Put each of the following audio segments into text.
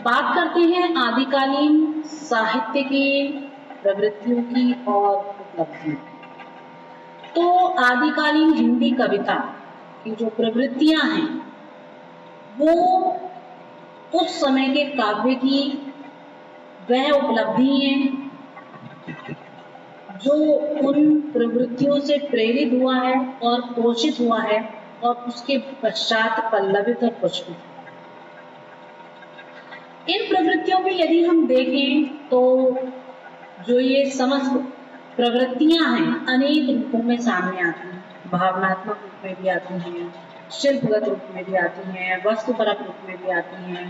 बात करते हैं आदिकालीन साहित्य की प्रवृत्तियों की और उपलब्धियों की। तो आदिकालीन हिंदी कविता की जो प्रवृत्तियां हैं वो उस समय के काव्य की वह उपलब्धि है जो उन प्रवृत्तियों से प्रेरित हुआ है और पोषित हुआ है और उसके पश्चात पल्लवित और पुष्पित। इन प्रवृत्तियों में यदि हम देखें तो जो ये समस्त प्रवृत्तियां हैं अनेक रूपों में सामने आती हैं। भावनात्मक रूप में भी आती हैं, शिल्पगत रूप में भी आती हैं, वस्तुपरक रूप में भी आती हैं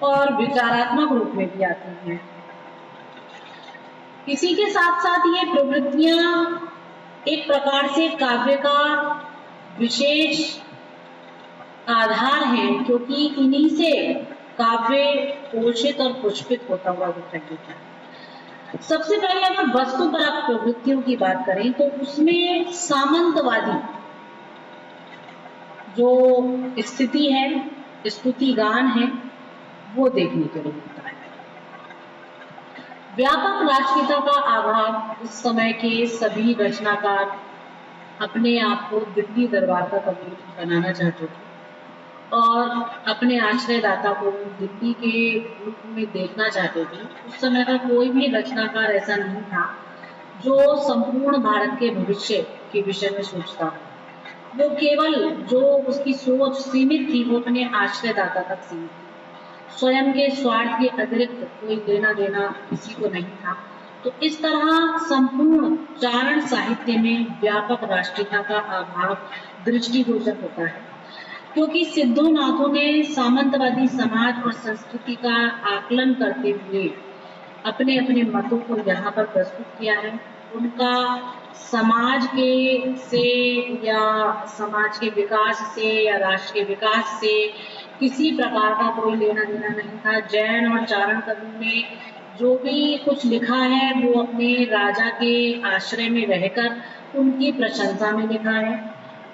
और विचारात्मक रूप में भी आती हैं। इसी के साथ साथ ये प्रवृत्तियां एक प्रकार से काव्य का विशेष आधार है, क्योंकि इन्हीं से काव्य पोषित और पुष्पित होता हुआ दिखाई देता है। सबसे पहले अगर वस्तुपरक प्रवृत्तियों की बात करें तो उसमें सामंतवादी जो स्थिति है, स्तुति गान है, वो देखने के लिए मिलता है। व्यापक राष्ट्रीयता का अभाव इस समय के सभी रचनाकार अपने आप को दिल्ली दरबार का कवि बनाना चाहते थे और अपने आश्रयदाता को दिल्ली के रूप में देखना चाहते थे। उस समय का कोई भी रचनाकार ऐसा नहीं था जो संपूर्ण भारत के भविष्य के विषय में सोचता हो। वो केवल जो उसकी सोच सीमित थी वो अपने आश्रयदाता तक सीमित थी। स्वयं के स्वार्थ के अतिरिक्त कोई लेना देना किसी को नहीं था। तो इस तरह संपूर्ण चारण साहित्य में व्यापक राष्ट्रीयता का अभाव दृष्टिगोचर होता है, क्योंकि सिद्धोनाथों ने सामंतवादी समाज और संस्कृति का आकलन करते हुए अपने अपने मतों को यहाँ पर प्रस्तुत किया है। उनका समाज के से या समाज के विकास से या राष्ट्र के विकास से किसी प्रकार का कोई लेना देना नहीं था। जैन और चारण कवियों ने जो भी कुछ लिखा है वो अपने राजा के आश्रय में रहकर उनकी प्रशंसा में लिखा है,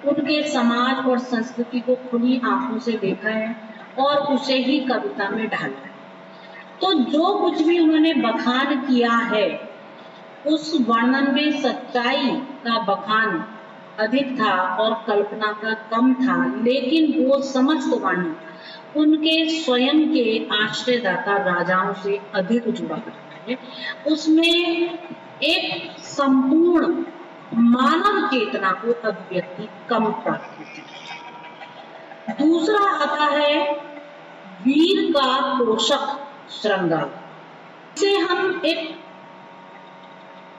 उनके समाज और संस्कृति को खुली आंखों से देखा है और उसे ही कविता में ढाला है। तो जो कुछ भी उन्होंने बखान किया है उस वर्णन में सच्चाई का बखान अधिक था और कल्पना का कम था, लेकिन वो समस्त वर्णन उनके स्वयं के आश्रयदाता राजाओं से अधिक जुड़ा करता है। उसमें एक संपूर्ण मानव चेतना को अभिव्यक्ति कम प्राप्त होती है। दूसरा आता है वीर का पोषक श्रृंगार। इसे हम एक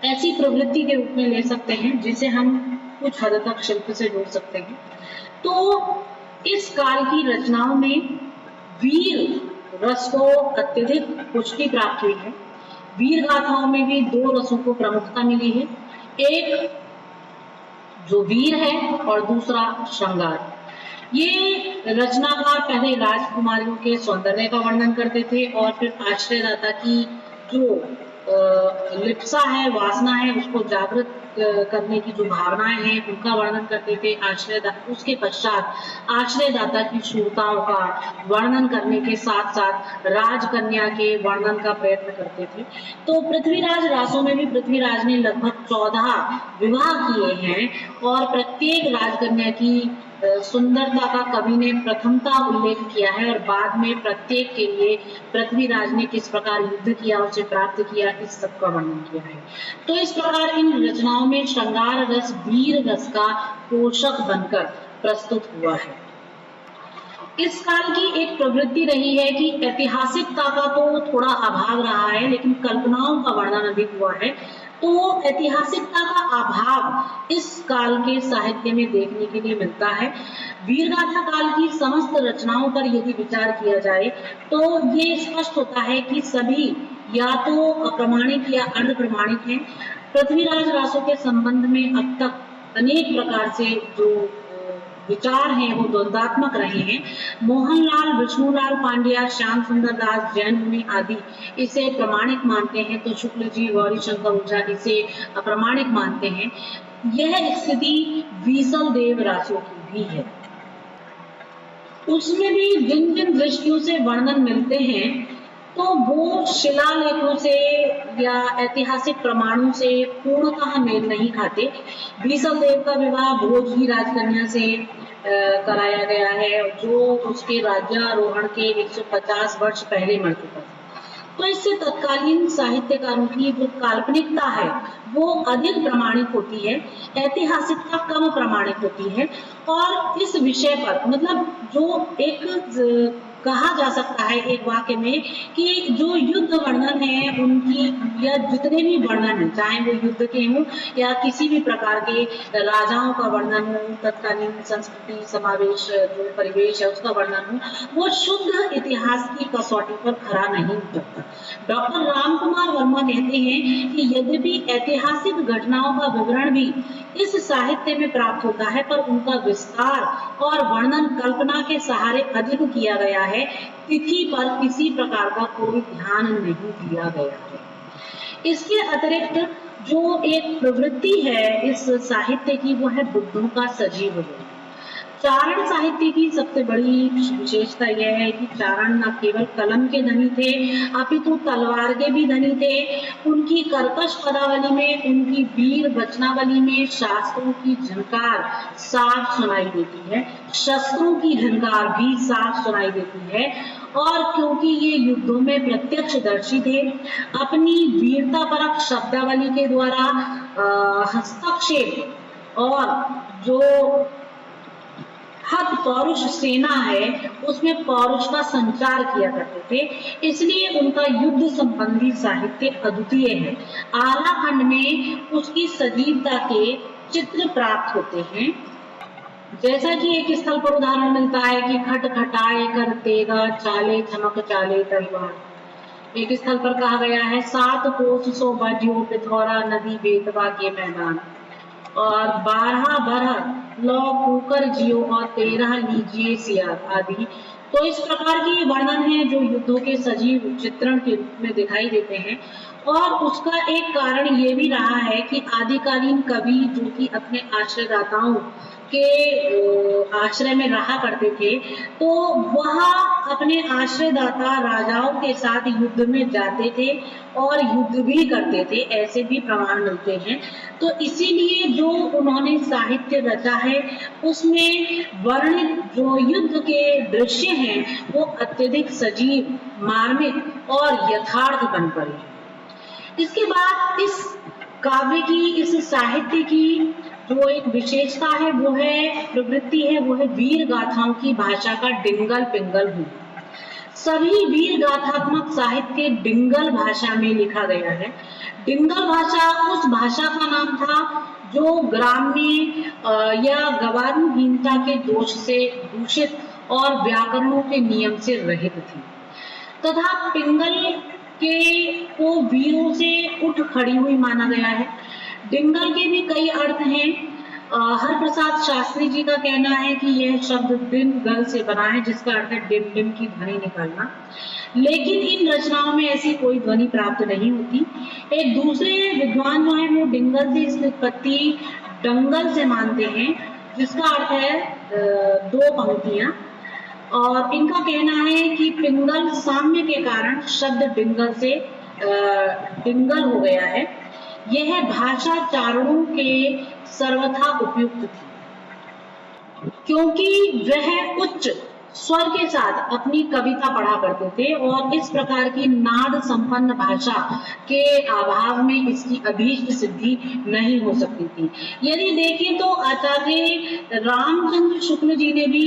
ऐसी प्रवृत्ति के रूप में ले सकते हैं जिसे हम कुछ हद तक शिल्प से जोड़ सकते हैं। तो इस काल की रचनाओं में वीर रस को अत्यधिक पुष्टि प्राप्त हुई है। वीर गाथाओं में भी दो रसों को प्रमुखता मिली है, एक जो वीर है और दूसरा श्रृंगार। ये रचनाकार पहले राजकुमारियों के सौंदर्य का वर्णन करते थे और फिर आश्रयदाता की जो लिप्सा है, वासना है, उसको जागृत करने की जो भावनाएं हैं उनका वर्णन करते थे। उसके पश्चात आश्रयदाता की शूरताओं का वर्णन करने के साथ साथ राजकन्या के वर्णन का प्रयत्न करते थे। तो पृथ्वीराज रासों में भी पृथ्वीराज ने लगभग 14 विवाह किए हैं और प्रत्येक राजकन्या की सुंदरता का कवि ने प्रथमता उल्लेख किया है और बाद में प्रत्येक के लिए पृथ्वीराज ने किस प्रकार युद्ध किया, उसे प्राप्त किया, इस सब का वर्णन किया है। तो इस प्रकार इन रचनाओं में श्रृंगार रस वीर रस का पोषक बनकर प्रस्तुत हुआ है। इस काल की एक प्रवृत्ति रही है कि ऐतिहासिकता का तो थोड़ा अभाव रहा है, लेकिन कल्पनाओं का वर्णन अधिक हुआ है। तो ऐतिहासिकता का अभाव इस काल के साहित्य में देखने के लिए मिलता है। वीरगाथा काल की समस्त रचनाओं पर यदि विचार किया जाए तो ये स्पष्ट होता है कि सभी या तो अप्रमाणिक या अर्ध प्रमाणिक हैं। पृथ्वीराज रासों के संबंध में अब तक अनेक प्रकार से जो विचार हैं वो द्वंद्वात्मक रहे हैं। मोहनलाल, विष्णुलाल पांड्या, श्याम सुंदर दास, जैन मुनि आदि इसे प्रमाणिक मानते हैं, तो शुक्ल जी, गौरी शंकर ओझा इसे अप्रमाणिक मानते हैं। यह स्थिति वीसल देव रासों की भी है। उसमें भी जिन जिन दृष्टियों से वर्णन मिलते हैं तो वो शिलालेखों से या ऐतिहासिक प्रमाणों से पूर्णतः मेल नहीं खाते। बीसलदेव का विवाह भोज की राजकन्या से कराया गया है, जो उसके राज्यारोहण के 150 वर्ष पहले मर चुका था। तो इससे तत्कालीन साहित्यकारों की जो काल्पनिकता है वो अधिक प्रमाणित होती है, ऐतिहासिकता कम प्रमाणित होती है। और इस विषय पर मतलब जो एक कहा जा सकता है एक वाक्य में कि जो युद्ध वर्णन है उनकी या जितने भी वर्णन है, चाहे वो युद्ध के हों या किसी भी प्रकार के राजाओं का वर्णन हो, तत्कालीन संस्कृति समावेश जो परिवेश है उसका वर्णन हो, वो शुद्ध इतिहास की कसौटी पर खरा नहीं उतरता। डॉक्टर रामकुमार वर्मा कहते हैं कि यद्यपि ऐतिहासिक घटनाओं का विवरण भी इस साहित्य में प्राप्त होता है, पर उनका विस्तार और वर्णन कल्पना के सहारे अधिक किया गया है। तिथि पर किसी प्रकार का कोई ध्यान नहीं दिया गया है। इसके अतिरिक्त जो एक प्रवृत्ति है इस साहित्य की वो है बुद्धों का सजीव होना। चारण साहित्य की सबसे बड़ी विशेषता यह है कि चारण न केवल कलम के धनी थे अपितु तलवार के भी धनी थे। उनकी कर्कश पदावली में, उनकी वीर वचनावली में शास्त्रों की झनकार साफ सुनाई देती है, शस्त्रों की झनकार भी साफ सुनाई देती है। और क्योंकि ये युद्धों में प्रत्यक्षदर्शी थे, अपनी वीरतापरक शब्दावली के द्वारा हस्तक्षेप और जो हत पौरुष सेना है उसमें पौरुष का संचार किया करते थे, इसलिए उनका युद्ध संबंधी साहित्य अद्वितीय है। आला खंड में उसकी सजीवता के चित्र प्राप्त होते हैं, जैसा कि एक स्थल पर उदाहरण मिलता है कि खट खटाए कर तेगा चाले चमक चाले तलवार। एक स्थल पर कहा गया है 7 कोस सो बाजियो पिथौरा नदी बेतवा के मैदान, और 12 बरह लौ कुकर जियो और 13 लीजिए सियार आदि। तो इस प्रकार के वर्णन है जो युद्धों के सजीव चित्रण के रूप में दिखाई देते हैं। और उसका एक कारण ये भी रहा है कि आदिकालीन कवि जो कि अपने आश्रयदाताओं के आश्रय में रहा करते थे, तो वह अपने आश्रयदाता राजाओं के साथ युद्ध में जाते थे और युद्ध भी करते थे, ऐसे भी प्रमाण मिलते हैं। तो इसीलिए जो उन्होंने साहित्य रचा है उसमें वर्णित जो युद्ध के दृश्य हैं वो अत्यधिक सजीव, मार्मिक और यथार्थ बन पड़े। इसके बाद इस काव्य की, इस साहित्य की जो एक विशेषता है वो है, प्रवृत्ति है, वो है वीर गाथाओं की भाषा का डिंगल पिंगल होना। सभी वीर गाथात्मक साहित्य डिंगल भाषा में लिखा गया है। डिंगल भाषा उस भाषा का नाम था जो ग्राम्य या गवारूहीनता के दोष से दूषित और व्याकरणों के नियम से रहित थी, तथा पिंगल के को वीरों से उठ खड़ी हुई माना गया है। डिंगल के भी कई अर्थ हैं। हरप्रसाद शास्त्री जी का कहना है कि यह शब्द डिंगल से बना है, जिसका अर्थ है डिम डिम की ध्वनि निकालना, लेकिन इन रचनाओं में ऐसी कोई ध्वनि प्राप्त नहीं होती। एक दूसरे विद्वान जो है वो डिंगल से इसकी उत्पत्ति डंगल से मानते हैं, जिसका अर्थ है 2 पंक्तियां। और इनका कहना है कि पिंगल साम्य के कारण शब्द डिंगल से डिंगल हो गया है। यह भाषा चारणों के सर्वथा उपयुक्त थी, क्योंकि वह उच्च स्वर के साथ अपनी कविता पढ़ा करते थे और इस प्रकार की नाद संपन्न भाषा के अभाव में इसकी अभीष्ट सिद्धि नहीं हो सकती थी। यदि देखें तो आचार्य रामचंद्र शुक्ल जी ने भी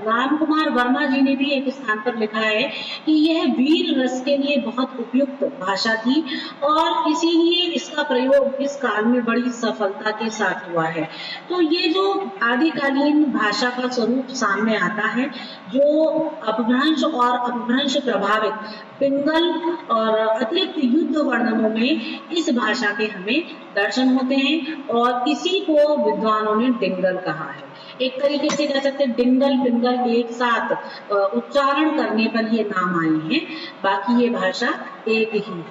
रामकुमार वर्मा जी ने भी एक स्थान पर लिखा है कि यह वीर रस के लिए बहुत उपयुक्त भाषा थी और इसीलिए इसका प्रयोग इस काल में बड़ी सफलता के साथ हुआ है। तो ये जो आदिकालीन भाषा का स्वरूप सामने आता है, जो अपभ्रंश और अपभ्रंश प्रभावित पिंगल और अतिरिक्त युद्ध वर्णनों में इस भाषा के हमें दर्शन होते हैं और इसी को विद्वानों ने डिंगल कहा है। एक तरीके से कह सकते हैं डिंगल पिंगल एक साथ उच्चारण करने पर ये नाम आए हैं, बाकी ये भाषा एक ही है।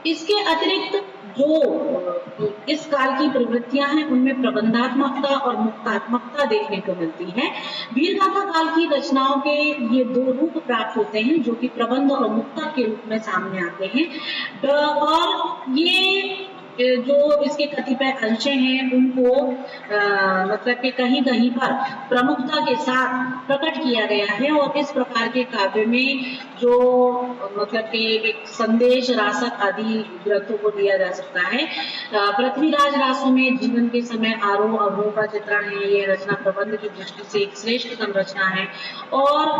इसके अतिरिक्त जो इस काल की प्रवृत्तियां हैं उनमें प्रबंधात्मकता और मुक्तात्मकता देखने को मिलती है। वीरगाथा काल की रचनाओं के ये दो रूप प्राप्त होते हैं जो कि प्रबंध और मुक्तक के रूप में सामने आते हैं। और ये जो इसके कतिपय अंश हैं उनको मतलब कि कहीं कहीं पर प्रमुखता के साथ प्रकट किया गया है। और इस प्रकार के काव्य में जो मतलब कि एक संदेश रासक आदि ग्रंथों को दिया जा सकता है। पृथ्वीराज रासों में जीवन के समय आरोह अवरोह का चित्रण है। ये रचना प्रबंध की दृष्टि से एक श्रेष्ठतम रचना है और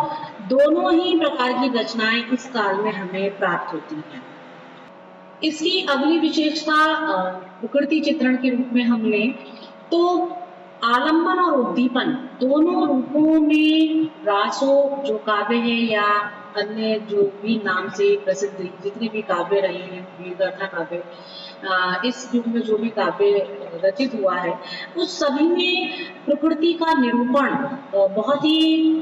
दोनों ही प्रकार की रचनाएं इस काल में हमें प्राप्त होती हैं। इसकी अगली विशेषता प्रकृति चित्रण के रूप में हम लें तो आलंबन और उद्दीपन दोनों रूपों में रासो जो काव्य है या अन्य जो भी नाम से प्रसिद्ध जितने भी काव्य रहे हैं, वीरगाथा काव्य, इस युग में जो भी काव्य रचित हुआ है उस सभी में प्रकृति का निरूपण बहुत ही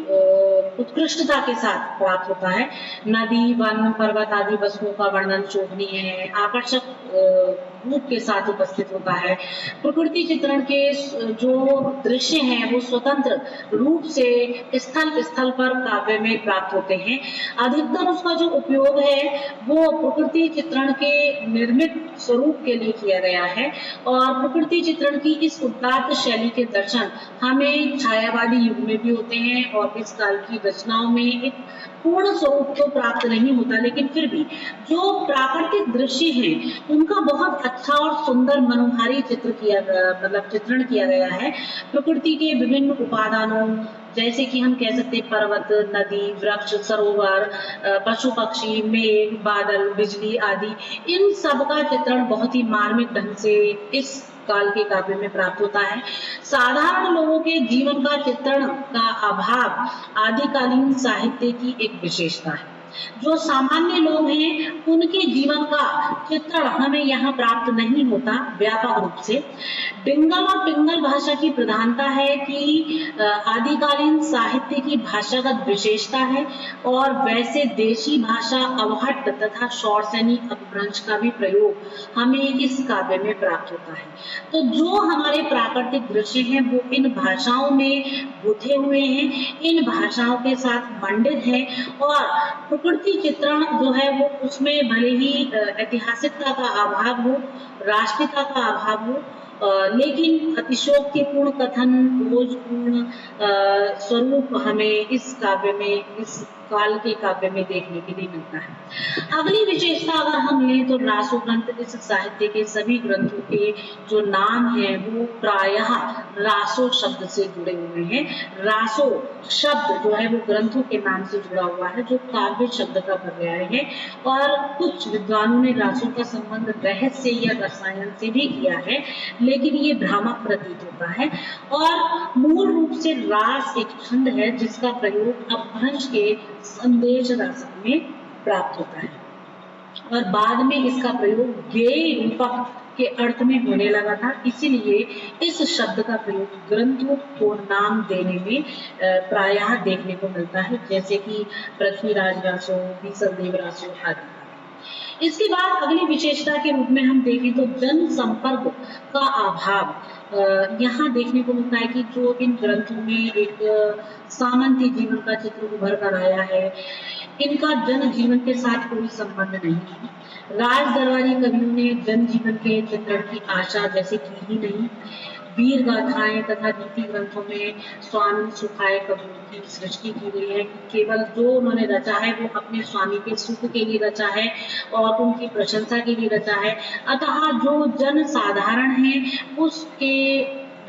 उत्कृष्टता के साथ प्राप्त होता है। नदी, वन, पर्वत आदि वस्तुओं का वर्णन शोभनीय है, आकर्षक रूप के साथ उपस्थित होता है। प्रकृति चित्रण के जो दृश्य हैं वो स्वतंत्र रूप से स्थल स्थल पर काव्य में प्राप्त होते हैं। अधिकतर उसका जो उपयोग है वो प्रकृति चित्रण के निर्मित स्वरूप के लिए किया गया है और प्रकृति चित्रण की इस उदात्त शैली के दर्शन हमें छायावादी युग में भी होते हैं और इस काल की रचनाओं में एक पूर्ण स्वरूप तो प्राप्त नहीं होता, लेकिन फिर भी जो प्राकृतिक दृश्य हैं उनका बहुत अच्छा और सुंदर मनोहारी चित्रण किया गया है। प्रकृति के विभिन्न उपादानों जैसे कि हम कह सकते हैं पर्वत, नदी, वृक्ष, सरोवर, पशु पक्षी, मेघ, बादल, बिजली आदि, इन सब का चित्रण बहुत ही मार्मिक ढंग से इस काल के काव्य में प्राप्त होता है। साधारण लोगों के जीवन का चित्रण का अभाव आदिकालीन साहित्य की एक विशेषता है। जो सामान्य लोग हैं उनके जीवन का चित्रण हमें यहाँ प्राप्त नहीं होता व्यापक रूप से। डिंगल और पिंगल भाषा की प्रधानता है कि आदिकालीन साहित्य की भाषागत विशेषता है और वैसे देशी भाषा अवहट्ट तथा शौरसेनी अपभ्रंश का भी प्रयोग हमें इस काव्य में प्राप्त होता है। तो जो हमारे प्राकृतिक दृश्य हैं वो इन भाषाओं में गुथे हुए हैं, इन भाषाओं के साथ मंडित है और प्रकृति चित्रण जो है वो उसमें भले ही ऐतिहासिकता का अभाव हो, राष्ट्रीयता का अभाव हो, लेकिन अतिशयोक्तिपूर्ण कथन, बोझपूर्ण स्वरूप हमें इस काव्य में, इस काल के काव्य में देखने के लिए मिलता है। अगली विशेषता अगर हम लें तो रासो ग्रंथ इस साहित्य के सभी ग्रंथों के जो नाम हैं वो प्रायः रासो शब्द से जुड़े हुए हैं। रासो शब्द जो है वो ग्रंथों के नाम से जुड़ा हुआ है जो काव्य शब्द का पर्याय है और कुछ विद्वानों ने रासो का संबंध रहस्य या रसायन से भी किया है, लेकिन ये भ्रामक प्रतीत होता है। और मूल रूप से रास एक छंद है जिसका प्रयोग अपभ्रंश के संदेश रासक में प्राप्त होता है और बाद में इसका प्रयोग गेय रूपक के अर्थ में होने लगा था। इसीलिए इस शब्द का प्रयोग ग्रंथों को नाम देने में प्रायः देखने को मिलता है, जैसे कि पृथ्वीराज रासो, बीसलदेव रासो आदि। इसके बाद अगली विशेषता के रूप में हम देखें तो जन संपर्क का अभाव यहाँ देखने को मिलता है कि जो इन ग्रंथों में एक सामंती जीवन का चित्र उभर कर आया है, इनका जन जीवन के साथ कोई संबंध नहीं है। राज दरबारी कवियों ने जन जीवन के चित्रण की आशा जैसे की ही नहीं। वीर गाथाएं तथा नीति ग्रंथों में स्वामी सुखाए कवियों की सृष्टि की गई है कि केवल जो उन्होंने रचा है वो अपने स्वामी के सुख के लिए रचा है और उनकी प्रशंसा के लिए रचा है। अतः जो जन साधारण है उसके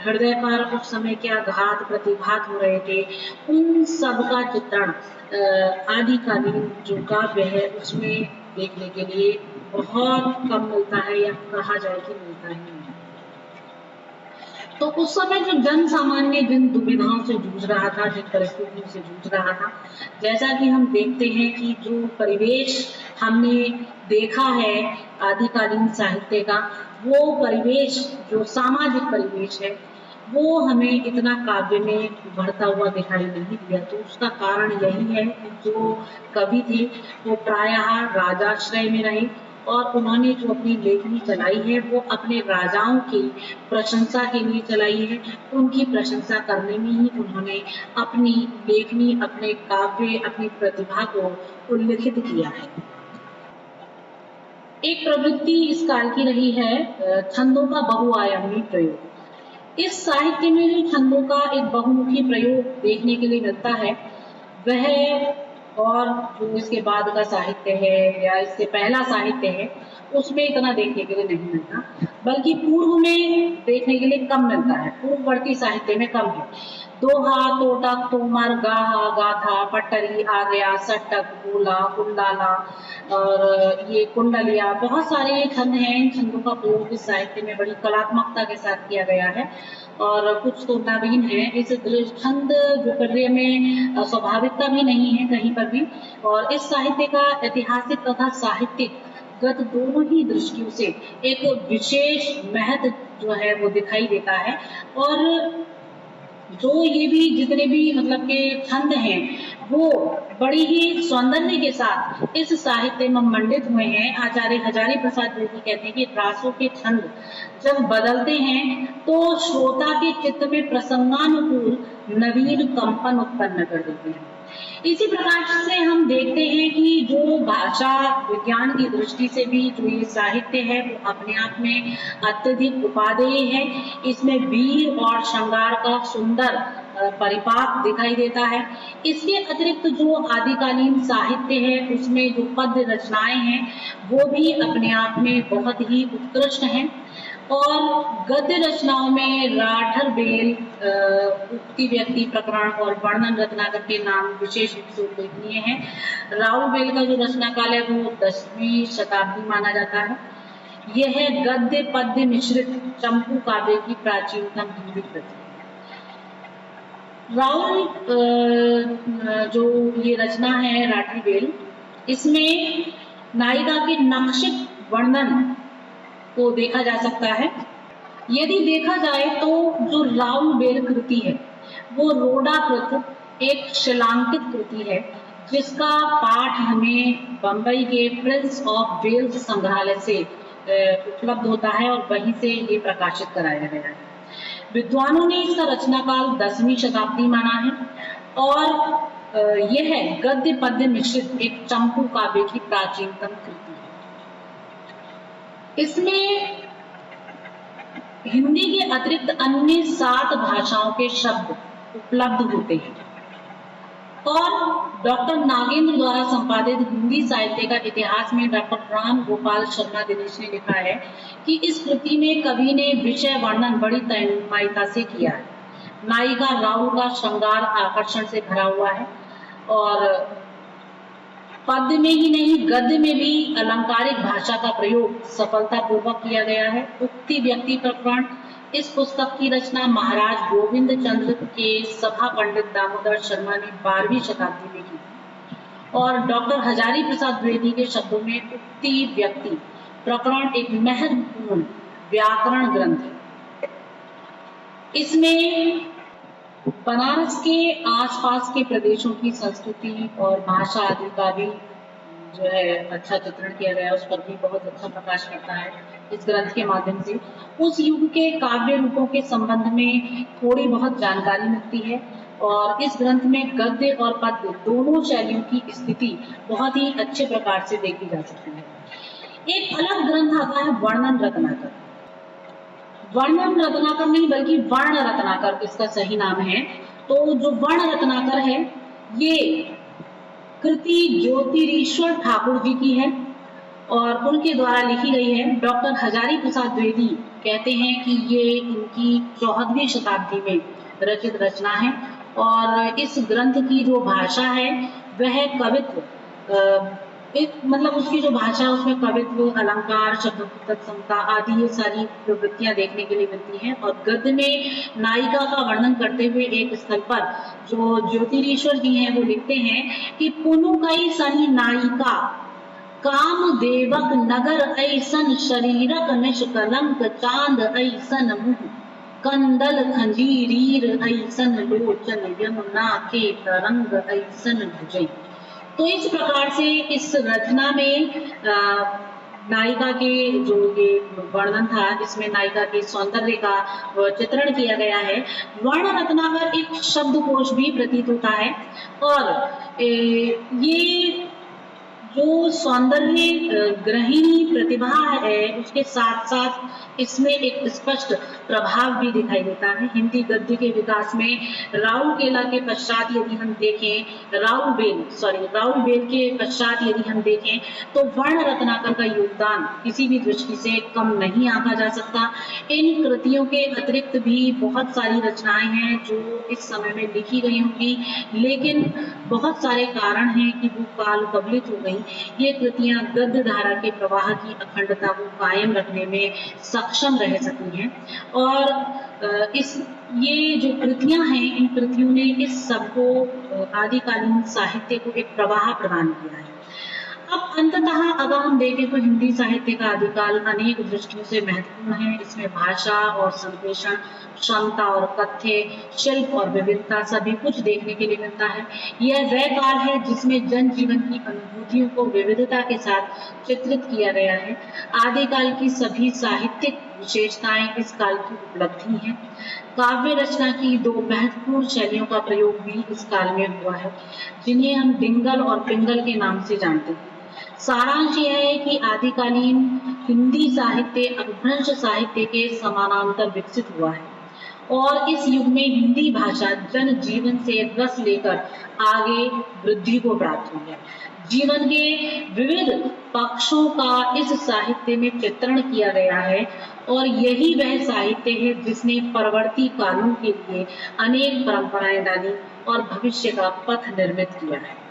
हृदय पर उस समय क्या घात प्रतिघात हो रहे थे, उन सब का चित्रण आदिकालीन जो काव्य है उसमें देखने के लिए बहुत कम मिलता है या कहा जाए कि मिलता ही नहीं। तो उस समय जो जन सामान्य जिन दुविधाओं से जूझ रहा था, जिन परिस्थितियों से जूझ रहा था, जैसा कि हम देखते हैं कि जो परिवेश हमने देखा है आदिकालीन साहित्य का, वो परिवेश जो सामाजिक परिवेश है वो हमें इतना काव्य में उभरता हुआ दिखाई नहीं दिया। तो उसका कारण यही है कि जो कवि थे वो प्रायः राजाश्रय में रहे और उन्होंने जो अपनी लेखनी चलाई है वो अपने राजाओं की प्रशंसा के लिए चलाई है। उनकी प्रशंसा करने में ही उन्होंने अपनी लेखनी, अपने काव्य, अपनी प्रतिभा को उल्लिखित किया है। एक प्रवृत्ति इस काल की रही है छंदों का बहुआयामी प्रयोग। इस साहित्य में जो छंदों का एक बहुमुखी प्रयोग देखने के लिए मिलता है वह और जो इसके बाद का साहित्य है या इससे पहला साहित्य है उसमें इतना देखने के लिए नहीं मिलता, बल्कि पूर्व में देखने के लिए कम मिलता है, पूर्ववर्ती साहित्य में कम है। दोहा, तोटक, तोमर, गाहा, गाथा, पट्टरी, आर्या, सट्टक, गोला, कुंडाला और ये कुंडलिया, बहुत सारे छंद हैं। इन छंदों का प्रयोग इस साहित्य में बड़ी कलात्मकता के साथ किया गया है और कुछ तो नवीन है। इस छंद विपर्य में स्वाभाविकता भी नहीं है कहीं पर भी, और इस साहित्य का ऐतिहासिक तथा साहित्यिक गत दोनों ही दृष्टियों से एक विशेष महत्व जो है वो दिखाई देता है। और जो ये भी जितने भी मतलब के छंद हैं वो बड़ी ही सौंदर्य के साथ इस साहित्य में मंडित हुए हैं। आचार्य हजारी प्रसाद द्विवेदी कहते हैं कि रासों के छंद जब बदलते हैं तो श्रोता के चित्त में प्रसंगानुकूल नवीन कंपन उत्पन्न कर देते हैं। इसी प्रकार से हम देखते हैं कि जो भाषा विज्ञान की दृष्टि से भी जो ये साहित्य है वो अपने आप में अत्यधिक उपादेय है। इसमें वीर और श्रृंगार का सुंदर परिपाक दिखाई देता है। इसके अतिरिक्त जो आदिकालीन साहित्य है उसमें जो पद्य रचनाएं हैं वो भी अपने आप में बहुत ही उत्कृष्ट हैं। और गद्य रचनाओं में राठर बेल, उक्ति व्यक्ति प्रकरण और वर्णन रत्नाकर के नाम विशेष रूप से उल्लेखनीय हैं। राहुल बेल का जो रचना काल है वो 10वीं शताब्दी माना जाता है। यह गद्य पद्य मिश्रित चंपू काव्य की प्राचीनतम हिंदी कृति है। राहुल जो ये रचना है राठी बेल, इसमें नायिका के नक्षिक वर्णन को देखा जा सकता है। यदि देखा जाए तो जो राहुल बेल कृति है वो रोडाकृत एक शिलांकित कृति है जिसका पाठ हमें बंबई के प्रिंस ऑफ वेल्स संग्रहालय से उपलब्ध होता है और वहीं से ये प्रकाशित कराया गया है। विद्वानों ने इसका रचना काल 10वीं शताब्दी माना है और यह गद्य पद्य मिश्रित एक चंपू काव्य की प्राचीनतम कृति है। इसमें हिंदी के अतिरिक्त अन्य 7 भाषाओं के शब्द उपलब्ध होते हैं और डॉक्टर नागेंद्र द्वारा संपादित हिंदी साहित्य का इतिहास में डॉक्टर राम गोपाल शर्मा दिनेश ने लिखा है कि इस कृति में कवि ने विषय वर्णन बड़ी तन्मयता से किया है। नायिका राहुल का श्रृंगार आकर्षण से भरा हुआ है और पद्य में ही नहीं गद्य में भी अलंकारिक भाषा का प्रयोग सफलतापूर्वक किया गया है। उक्ति व्यक्ति प्रकरण, इस पुस्तक की रचना महाराज गोविंद चंद्र के सभा पंडित दामोदर शर्मा ने 12वीं शताब्दी में की और डॉक्टर हजारी प्रसाद द्विवेदी के शब्दों में उक्ति व्यक्ति प्रकरण एक महत्वपूर्ण व्याकरण ग्रंथ है। इसमें बनारस के आसपास के प्रदेशों की संस्कृति और भाषा आदि का भी जो है अच्छा चित्रण किया गया है, उस पर भी बहुत अच्छा प्रकाश पड़ता है इस ग्रंथ के माध्यम से। उस युग के काव्य रूपों के संबंध में थोड़ी बहुत जानकारी मिलती है और इस ग्रंथ में गद्य और पद्य दोनों शैलियों की स्थिति बहुत ही अच्छे प्रकार से देखी जा सकती है। एक अलग ग्रंथ आता है वर्णन रत्नाकर। वर्णन रत्नाकर नहीं बल्कि वर्ण रत्नाकर इसका सही नाम है। तो जो वर्ण रत्नाकर है ये कृति ज्योतिरीश्वर ठाकुर जी की है और उनके द्वारा लिखी गई है। डॉक्टर हजारी प्रसाद द्विवेदी कहते हैं कि ये इनकी 14वीं शताब्दी में रचित रचना है और इस ग्रंथ की जो भाषा है वह कवित्व मतलब उसकी जो भाषा है उसमें कवित्व, अलंकार, शब्द तत्समता आदि ये सारी प्रवृत्तियां देखने के लिए मिलती हैं। और गद्य में नायिका का वर्णन करते हुए एक स्थल पर जो ज्योतिरीश्वर जी हैं वो लिखते हैं कि पुनु कई सनी नायिका काम देवक नगर ऐसन शरीरक निष्कलंक चांद ऐसन मुह कंदल खंजीरीर ऐसन लोचन यमुना के तरंग ऐसन भुजई। तो इस प्रकार से इस रचना में नायिका के जो ये वर्णन था, इसमें नायिका के सौंदर्य का चित्रण किया गया है। वर्ण रत्नाकर एक शब्दकोश भी प्रतीत होता है और ये जो सौंदर्य ग्रहिणी प्रतिभा है, उसके साथ साथ इसमें एक स्पष्ट प्रभाव भी दिखाई देता है। हिंदी गद्य के विकास में राउरकेला के पश्चात यदि हम देखें, राउल बेल के पश्चात यदि हम देखें तो वर्ण रत्नाकर का योगदान किसी भी दृष्टि से कम नहीं आंका जा सकता। इन कृतियों के अतिरिक्त भी बहुत सारी रचनाएं हैं जो इस समय में लिखी गई होंगी, लेकिन बहुत सारे कारण हैं कि वो काल कबलित हो गई। ये कृतियां गद्य धारा के प्रवाह की अखंडता को कायम रखने में सक्षम रह सकी हैं और ये जो कृतियां हैं, इन कृतियों ने इस सबको आदिकालीन साहित्य को एक प्रवाह प्रदान किया है। अब अंततः अगर हम देखें तो हिंदी साहित्य का आदिकाल अनेक दृष्टियों से महत्वपूर्ण है। इसमें भाषा और संप्रेषण क्षमता और कथ्य शिल्प और विविधता सभी कुछ देखने के लिए मिलता है। यह वह काल है जिसमें जनजीवन की अनुभूतियों को विविधता के साथ चित्रित किया गया है। आदिकाल की सभी साहित्यिक विशेषताएं इस काल की उपलब्धि हैं। काव्य रचना की दो महत्वपूर्ण शैलियों का प्रयोग भी इस काल में हुआ है, जिन्हें हम डिंगल और पिंगल के नाम से जानते हैं। सारांश यह है कि आदिकालीन हिंदी साहित्य अपभ्रंश साहित्य के समानांतर विकसित हुआ है और इस युग में हिंदी भाषा जन जीवन से रस लेकर आगे वृद्धि को प्राप्त हुई है। जीवन के विविध पक्षों का इस साहित्य में चित्रण किया गया है और यही वह साहित्य है जिसने परवर्ती कालों के लिए अनेक परंपराएं डाली और भविष्य का पथ निर्मित किया है।